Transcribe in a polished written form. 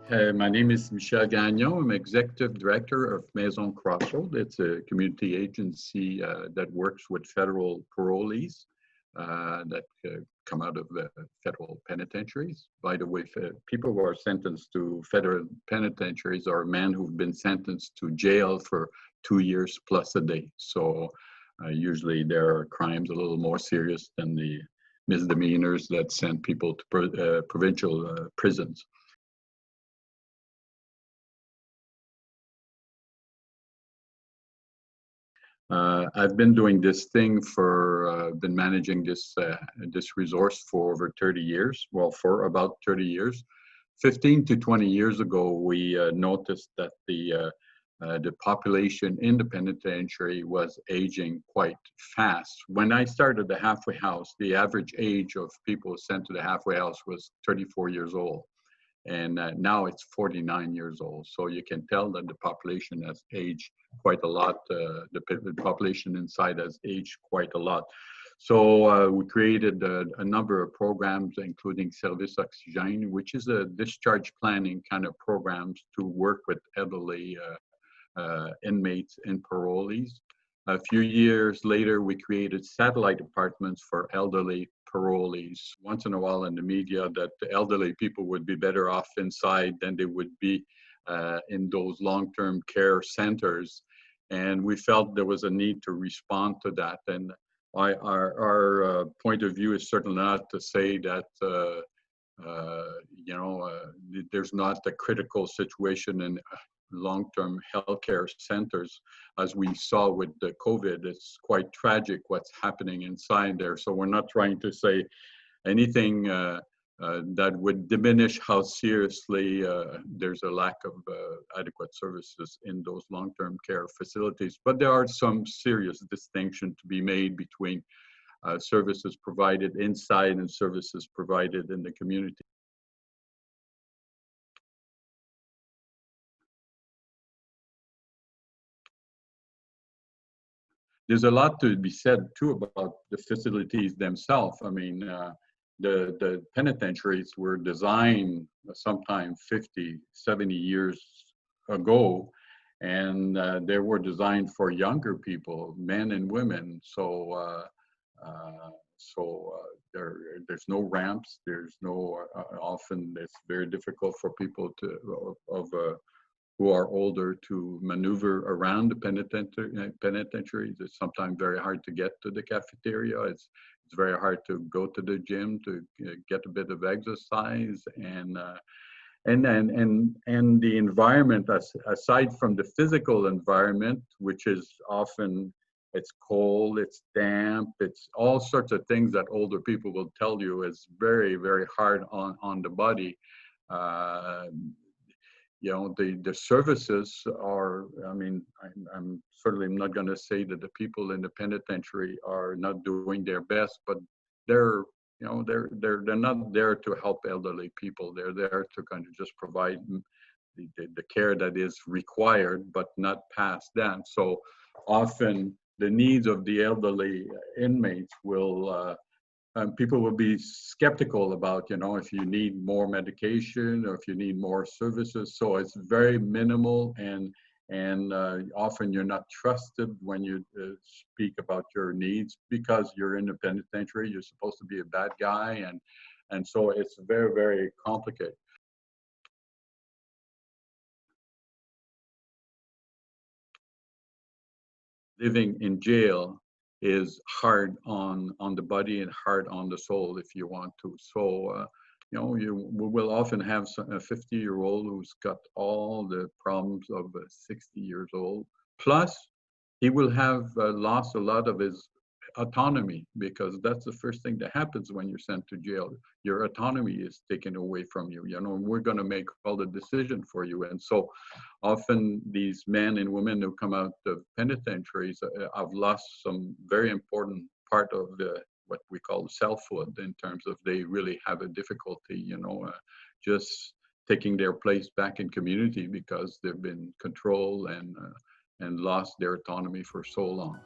My name is Michel Gagnon. I'm Executive Director of Maison. It's a community agency that works with federal parolees that come out of the federal penitentiaries. By the way, people who are sentenced to federal penitentiaries are men who've been sentenced to jail for 2 years plus a day. So usually there are crimes a little more serious than the misdemeanors that send people to provincial prisons. I've been doing this thing been managing this resource for over 30 years. Well, for about 30 years. 15 to 20 years ago, we noticed that the population in the penitentiary was aging quite fast. When I started the halfway house, the average age of people sent to the halfway house was 34 years old. And now it's 49 years old. So you can tell that the population has aged quite a lot. The population inside has aged quite a lot. So we created a number of programs, including Service Oxygène, which is a discharge planning kind of programs to work with elderly inmates and parolees. A few years later, we created satellite apartments for elderly parolees. Once in a while in the media that the elderly people would be better off inside than they would be in those long-term care centers. And we felt there was a need to respond to that. And our point of view is certainly not to say that there's not a critical situation in long-term healthcare centers. As we saw with the COVID, it's quite tragic what's happening inside there. So we're not trying to say anything that would diminish how seriously there's a lack of adequate services in those long-term care facilities. But there are some serious distinctions to be made between services provided inside and services provided in the community. There's a lot to be said too about the facilities themselves. I mean, the penitentiaries were designed sometime 50, 70 years ago, and they were designed for younger people, men and women. So, there's no ramps. There's no. Often it's very difficult for people who are older to maneuver around the penitentiaries. It's sometimes very hard to get to the cafeteria. It's very hard to go to the gym to get a bit of exercise, and the environment, aside from the physical environment, which is often it's cold, it's damp, it's all sorts of things that older people will tell you is very, very hard on the body. The services are, I mean, I'm certainly not going to say that the people in the penitentiary are not doing their best, but they're not there to help elderly people. They're there to kind of just provide the care that is required, but not past that. So often the needs of the elderly inmates people will be skeptical about, if you need more medication or if you need more services. So it's very minimal, and often you're not trusted when you speak about your needs because you're in the penitentiary. You're supposed to be a bad guy, and so it's very, very complicated. Living in jail is hard on the body and hard on the soul if you want to. So, we will often have a 50-year-old who's got all the problems of a 60 years old. Plus, he will have lost a lot of his autonomy, because that's the first thing that happens when you're sent to jail. Your autonomy is taken away from you. We're going to make all the decision for you. And so often these men and women who come out of penitentiaries have lost some very important part of what we call selfhood, in terms of they really have a difficulty, just taking their place back in community because they've been controlled and lost their autonomy for so long.